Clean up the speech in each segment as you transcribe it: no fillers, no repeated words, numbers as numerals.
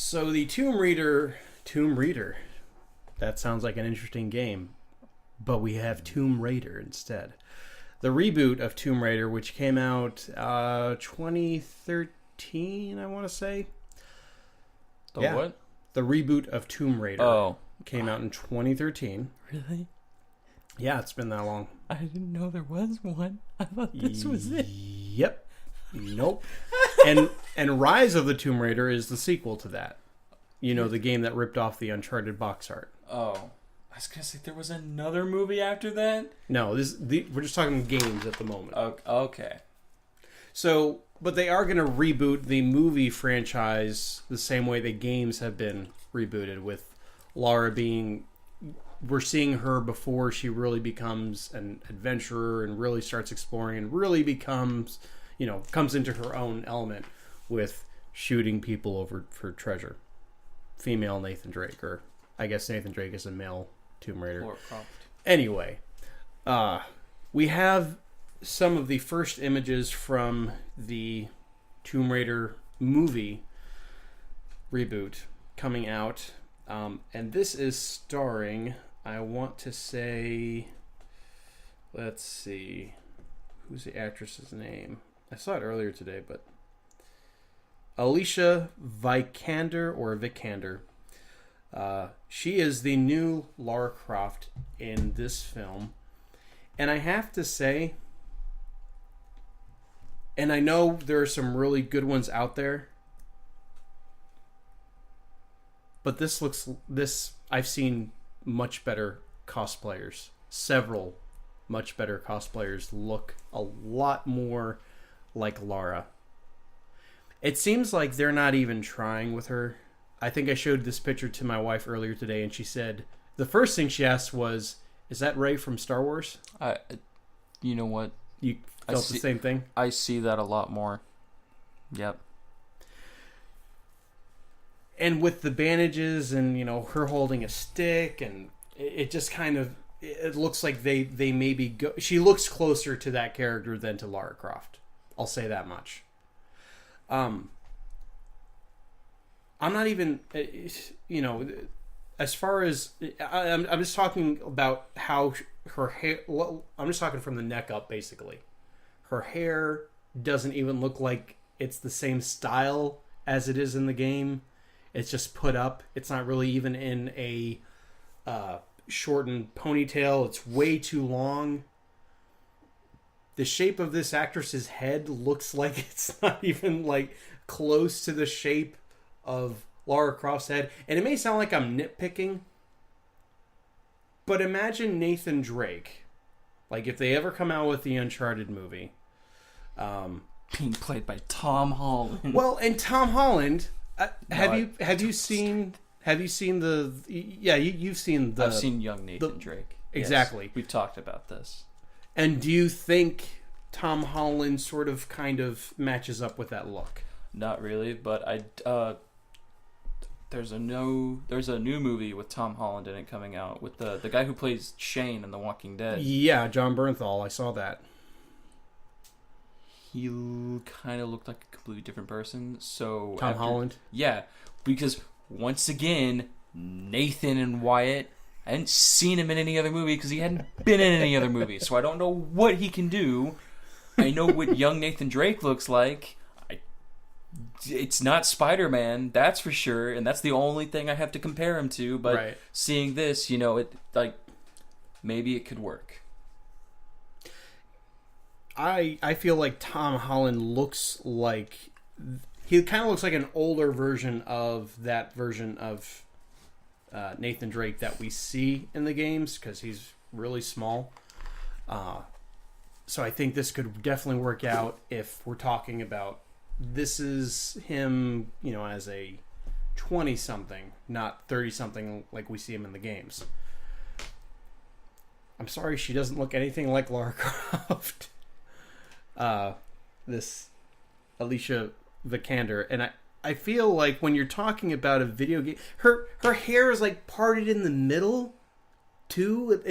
So the Tomb Raider, that sounds like an interesting game, but we have Tomb Raider instead. The reboot of Tomb Raider, which came out 2013, I want to say. What? The reboot of Tomb Raider came out in 2013. Really? Yeah, it's been that long. I didn't know there was one. I thought this was it. Yep. Nope. and Rise of the Tomb Raider is the sequel to that. You know, the game that ripped off the Uncharted box art. Oh. I was going to say, there was another movie after that? No, we're just talking games at the moment. Okay. So, but they are going to reboot the movie franchise the same way the games have been rebooted, with Lara being... We're seeing her before she really becomes an adventurer and really starts exploring and really becomes, comes into her own element with shooting people over for treasure. Female Nathan Drake, or I guess Nathan Drake is a male Tomb Raider. Or Croft. Anyway, we have some of the first images from the Tomb Raider movie reboot coming out. And this is starring, I want to say, let's see, who's the actress's name? I saw it earlier today, but Alicia Vikander or Vikander. She is the new Lara Croft in this film. And I have to say, and I know there are some really good ones out there, but I've seen much better cosplayers. Several much better cosplayers look a lot more like Lara. It seems like they're not even trying with her. I think I showed this picture to my wife earlier today, and she said, the first thing she asked was, is that Rey from Star Wars? You know what? You felt the same thing? I see that a lot more. Yep. And with the bandages and, her holding a stick, and it just kind of, it looks like they maybe go, she looks closer to that character than to Lara Croft. I'll say that much. I'm not even, as far as, I'm just talking about how her hair, I'm just talking from the neck up, basically. Her hair doesn't even look like it's the same style as it is in the game. It's just put up. It's not really even in a shortened ponytail. It's way too long. The shape of this actress's head looks like it's not even like close to the shape of Lara Croft's head. And it may sound like I'm nitpicking, but imagine Nathan Drake. Like if they ever come out with the Uncharted movie. Being played by Tom Holland. Well, and Tom Holland... Have you seen the? Yeah, you've seen the. I've seen young Nathan Drake. Exactly. Yes, we've talked about this. And do you think Tom Holland sort of kind of matches up with that look? Not really, but there's a new movie with Tom Holland in it coming out with the guy who plays Shane in The Walking Dead. Yeah, John Bernthal. I saw that. He kind of looked like a completely different person. So Tom Holland? Yeah, because once again, Nathan and Wyatt, I hadn't seen him in any other movie because he hadn't been in any other movie. So I don't know what he can do. I know what young Nathan Drake looks like. It's not Spider-Man, that's for sure, and that's the only thing I have to compare him to. But Seeing this, maybe it could work. I feel like Tom Holland looks like... He kind of looks like an older version of that version of Nathan Drake that we see in the games, because he's really small. So I think this could definitely work out if we're talking about... This is him, as a 20-something, not 30-something like we see him in the games. I'm sorry, she doesn't look anything like Lara Croft. This Alicia Vikander, and I feel like when you're talking about a video game, her hair is like parted in the middle too.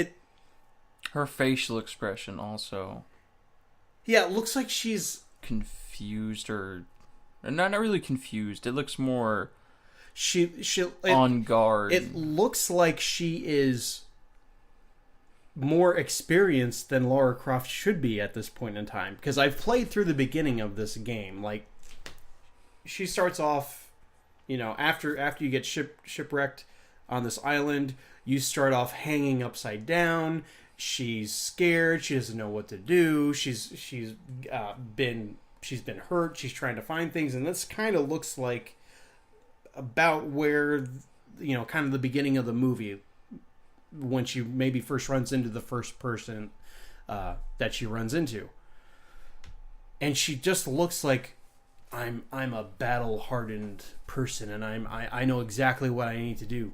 Her facial expression also. Yeah, it looks like she's confused, or not really confused. It looks more on guard. It looks like she is more experienced than Lara Croft should be at this point in time, because I've played through the beginning of this game. Like, she starts off, after you get shipwrecked on this island, you start off hanging upside down. She's scared. She doesn't know what to do. She's been hurt. She's trying to find things, and this kind of looks like about where, kind of the beginning of the movie, when she maybe first runs into the first person that she runs into, and she just looks like, I'm a battle hardened person, and I know exactly what I need to do.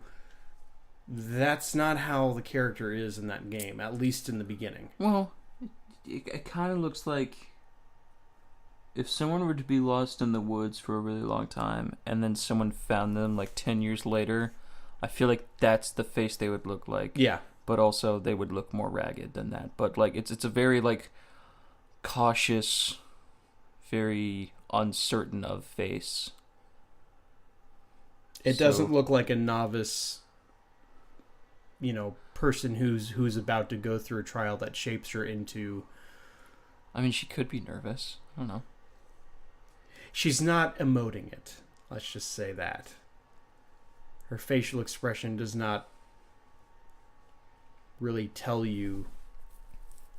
That's not how the character is in that game, at least in the beginning. Well, it kind of looks like if someone were to be lost in the woods for a really long time, and then someone found them like 10 years later, I feel like that's the face they would look like. Yeah. But also they would look more ragged than that. But like it's a very like cautious, very uncertain of face. It doesn't look like a novice, person who's about to go through a trial that shapes her into... I mean, she could be nervous. I don't know. She's not emoting it. Let's just say that. Her facial expression does not really tell you,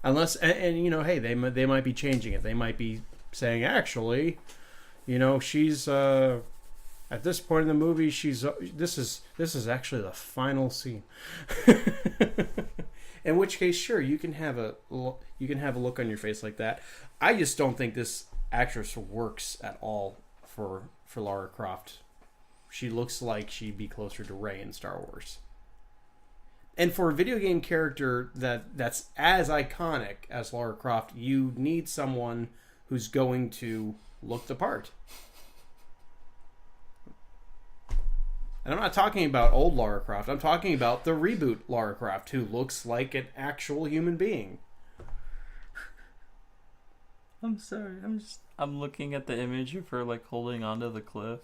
unless, and hey, they might be changing it. They might be saying, actually, she's at this point in the movie, this is actually the final scene. In which case, sure, you can have a look on your face like that. I just don't think this actress works at all for Lara Croft. She looks like she'd be closer to Rey in Star Wars. And for a video game character that's as iconic as Lara Croft, you need someone who's going to look the part. And I'm not talking about old Lara Croft. I'm talking about the reboot Lara Croft, who looks like an actual human being. I'm sorry. I'm looking at the image of her like holding onto the cliff.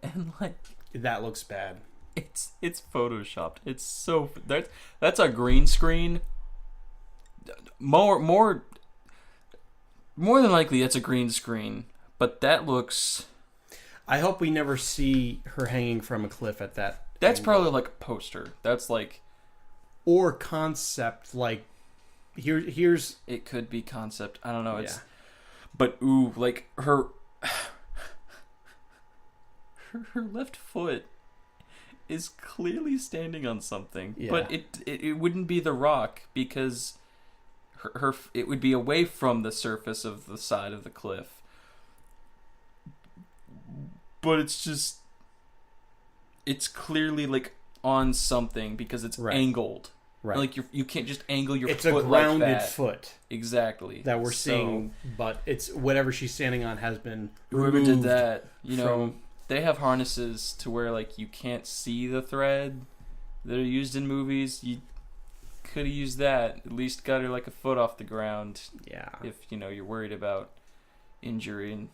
And like that looks bad. It's photoshopped. It's so that's a green screen. More than likely that's a green screen, but that looks... I hope we never see her hanging from a cliff at that. That's angle. probably like a poster. That's like... Or concept, like here's... It could be concept. I don't know. It's... Yeah. But ooh, like her left foot is clearly standing on something. Yeah. But it wouldn't be the rock, because her it would be away from the surface of the side of the cliff. But it's clearly like on something because it's angled. Right. Like you can't just angle your foot like that. It's a grounded foot. Exactly. That we're seeing, but it's whatever she's standing on has been whoever did that, they have harnesses to where like you can't see the thread that are used in movies. You could have used that. At least got her like a foot off the ground. Yeah. If you're worried about injury and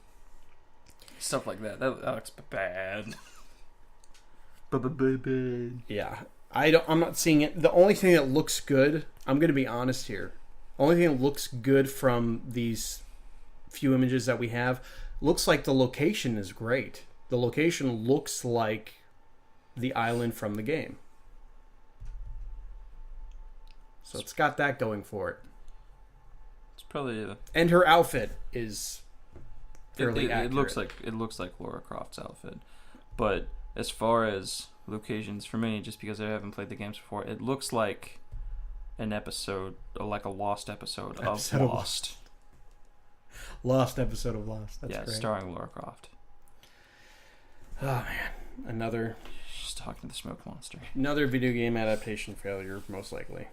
stuff like that. That looks bad. Yeah. I'm not seeing it. The only thing that looks good, I'm going to be honest here. Only thing that looks good from these few images that we have, looks like the location is great. The location looks like the island from the game. So it's got that going for it. It's probably and her outfit is fairly accurate. It looks like Lara Croft's outfit. But as far as locations, for me, just because I haven't played the games before, it looks like an episode, like a lost episode of Lost. Lost episode of Lost. That's great. Starring Lara Croft. Oh man, She's talking to the smoke monster. Another video game adaptation failure, most likely.